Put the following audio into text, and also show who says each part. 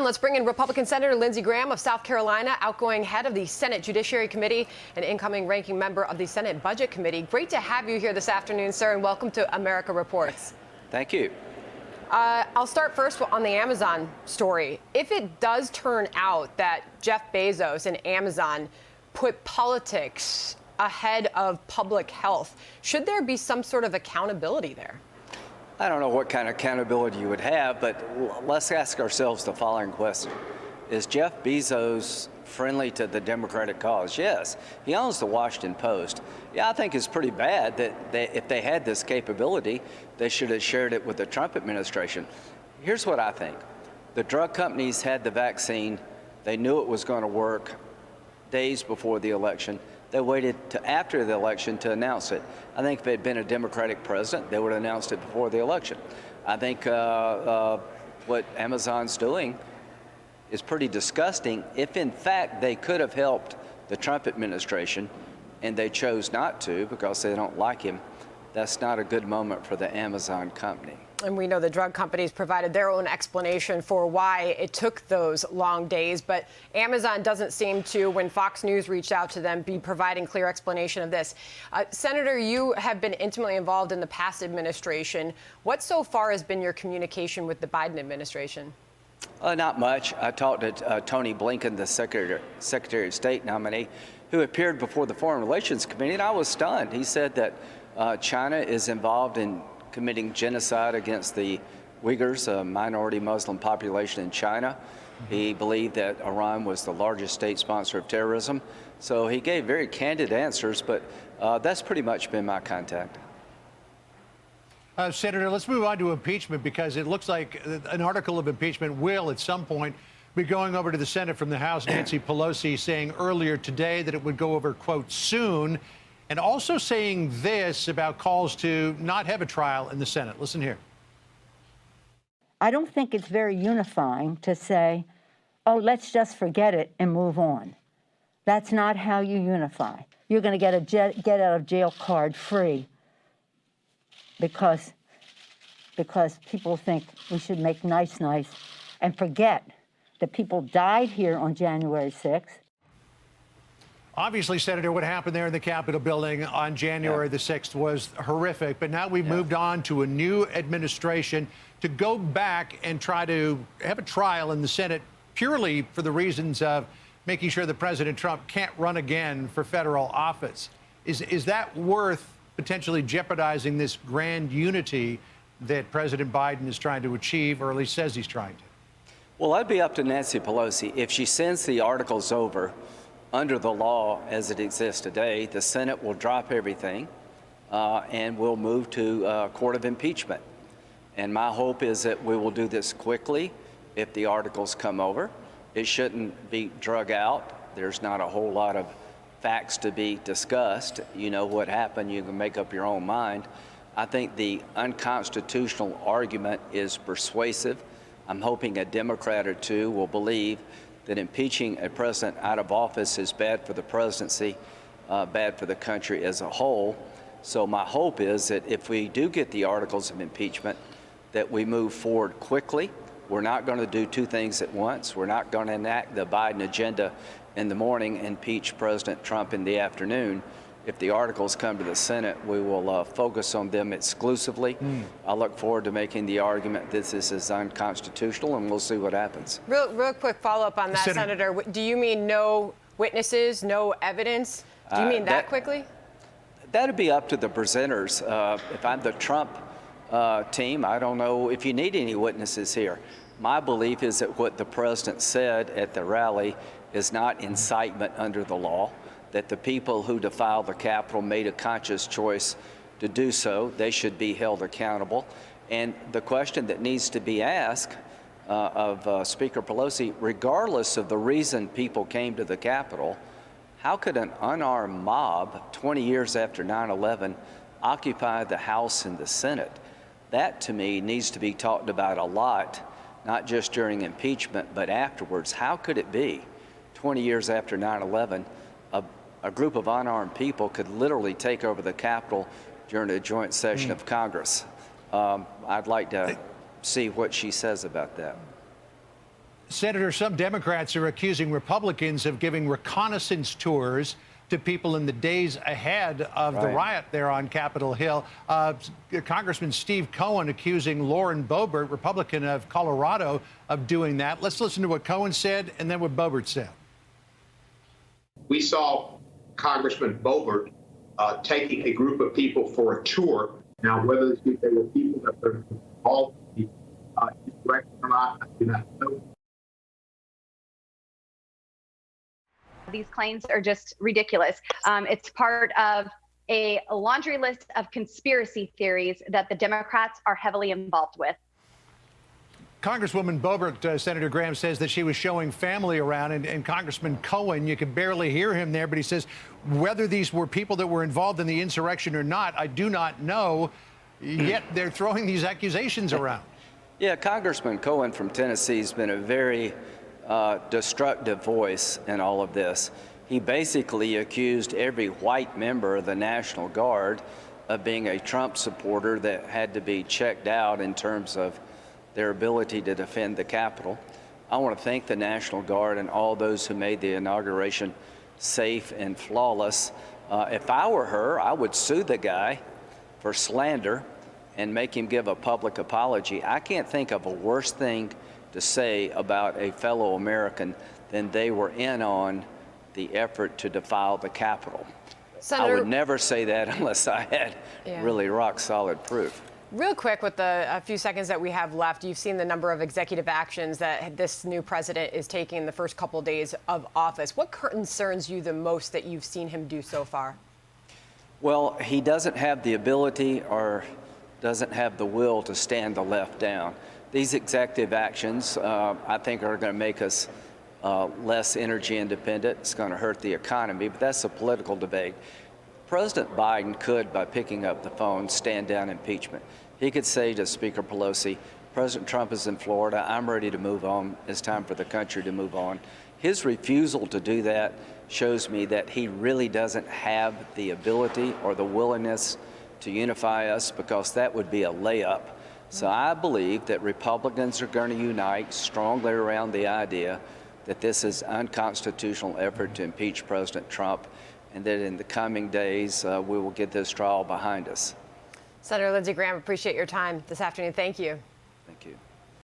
Speaker 1: Let's bring in Republican Senator Lindsey Graham of South Carolina, outgoing head of the Senate Judiciary Committee and incoming ranking member of the Senate Budget Committee. Great to have you here this afternoon, sir, and welcome to America Reports.
Speaker 2: Thank you.
Speaker 1: I'll start first on the Amazon story. If it does turn out that Jeff Bezos and Amazon put politics ahead of public health, should there be some sort of accountability there?
Speaker 2: I don't know what kind of accountability you would have, but let's ask ourselves the following question. Is Jeff Bezos friendly to the Democratic cause? Yes. He owns the Washington Post. Yeah, I think it's pretty bad that if they had this capability, they should have shared it with the Trump administration. Here's what I think. The drug companies had the vaccine. They knew it was going to work days before the election. They waited to after the election to announce it. I think if it had been a Democratic president, they would have announced it before the election. I think what Amazon's doing is pretty disgusting. If in fact they could have helped the Trump administration and they chose not to because they don't like him, that's not a good moment for the Amazon company.
Speaker 1: And we know the drug companies provided their own explanation for why it took those long days. But Amazon doesn't seem to, when Fox News reached out to them, be providing clear explanation of this. Senator, you have been intimately involved in the past administration. What so far has been your communication with the Biden administration?
Speaker 2: Not much. I talked to Tony Blinken, the Secretary of State nominee, who appeared before the Foreign Relations Committee, and I was stunned. He said that China is involved in committing genocide against the Uyghurs, a minority Muslim population in China. He believed that Iran was the largest state sponsor of terrorism. So he gave very candid answers, but that's pretty much been my contact.
Speaker 3: Senator, let's move on to impeachment, because it looks like an article of impeachment will at some point be going over to the Senate from the House. Nancy Pelosi saying earlier today that it would go over, quote, soon, and also saying this about calls to not have a trial in the Senate. Listen here.
Speaker 4: I don't think it's very unifying to say, oh, let's just forget it and move on. That's not how you unify. You're going to get a get out of jail card free because people think we should make nice and forget that people died here on January 6th.
Speaker 3: Obviously, Senator, what happened there in the Capitol building on January the 6th was horrific, but now we've moved on to a new administration to go back and try to have a trial in the Senate purely for the reasons of making sure that President Trump can't run again for federal office. Is that worth potentially jeopardizing this grand unity that President Biden is trying to achieve, or at least says he's trying to?
Speaker 2: Well, that'd be up to Nancy Pelosi. If she sends the articles over, under the law as it exists today, the Senate will drop everything and we'll move to a court of impeachment. And my hope is that we will do this quickly if the articles come over. It shouldn't be drug out. There's not a whole lot of facts to be discussed. You know what happened. You can make up your own mind. I think the unconstitutional argument is persuasive. I'm hoping a Democrat or two will believe that impeaching a president out of office is bad for the presidency, bad for the country as a whole. So my hope is that if we do get the articles of impeachment, that we move forward quickly. We're not going to do two things at once. We're not going to enact the Biden agenda in the morning and impeach President Trump in the afternoon. If the articles come to the Senate, we will focus on them exclusively. I look forward to making the argument that this is unconstitutional, and we'll see what happens.
Speaker 1: Real quick follow-up on that, Senator. Do you mean no witnesses, no evidence? Do you mean that quickly?
Speaker 2: That'd be up to the presenters. If I'm the Trump team, I don't know if you need any witnesses here. My belief is that what the president said at the rally is not incitement under the law, that the people who defiled the Capitol made a conscious choice to do so. They should be held accountable. And the question that needs to be asked of Speaker Pelosi, regardless of the reason people came to the Capitol, how could an unarmed mob 20 years after 9/11 occupy the House and the Senate? That, to me, needs to be talked about a lot, not just during impeachment, but afterwards. How could it be 20 years after 9/11, a group of unarmed people could literally take over the Capitol during a joint session of Congress? I'd like to see what she says about that.
Speaker 3: Senator, some Democrats are accusing Republicans of giving reconnaissance tours to people in the days ahead of the riot there on Capitol Hill. Congressman Steve Cohen accusing Lauren Boebert, Republican of Colorado, of doing that. Let's listen to what Cohen said and then what Boebert said.
Speaker 5: We saw Congressman Boebert taking a group of people for a tour. Now, whether they were people that were involved in the insurrection or not, I do not know.
Speaker 6: These claims are just ridiculous. It's part of a laundry list of conspiracy theories that the Democrats are heavily involved with.
Speaker 3: Congresswoman Boebert, Senator Graham, says that she was showing family around, and Congressman Cohen, you can barely hear him there, but he says whether these were people that were involved in the insurrection or not, I do not know, yet they're throwing these accusations around.
Speaker 2: Yeah, Congressman Cohen from Tennessee has been a very destructive voice in all of this. He basically accused every white member of the National Guard of being a Trump supporter that had to be checked out in terms of their ability to defend the Capitol. I want to thank the National Guard and all those who made the inauguration safe and flawless. If I were her, I would sue the guy for slander and make him give a public apology. I can't think of a worse thing to say about a fellow American than they were in on the effort to defile the Capitol.
Speaker 1: Senator,
Speaker 2: I would never say that unless I had really rock solid proof.
Speaker 1: Real quick, with the few seconds that we have left, you've seen the number of executive actions that this new president is taking in the first couple of days of office. What concerns you the most that you've seen him do so far?
Speaker 2: Well, he doesn't have the ability or doesn't have the will to stand the left down. These executive actions, I think, are going to make us less energy independent. It's going to hurt the economy, but that's a political debate. President Biden could, by picking up the phone, stand down impeachment. He could say to Speaker Pelosi, President Trump is in Florida. I'm ready to move on. It's time for the country to move on. His refusal to do that shows me that he really doesn't have the ability or the willingness to unify us, because that would be a layup. So I believe that Republicans are going to unite strongly around the idea that this is an unconstitutional effort to impeach President Trump, and that in the coming days we will get this trial behind us.
Speaker 1: Senator Lindsey Graham, appreciate your time this afternoon. Thank you.
Speaker 2: Thank you.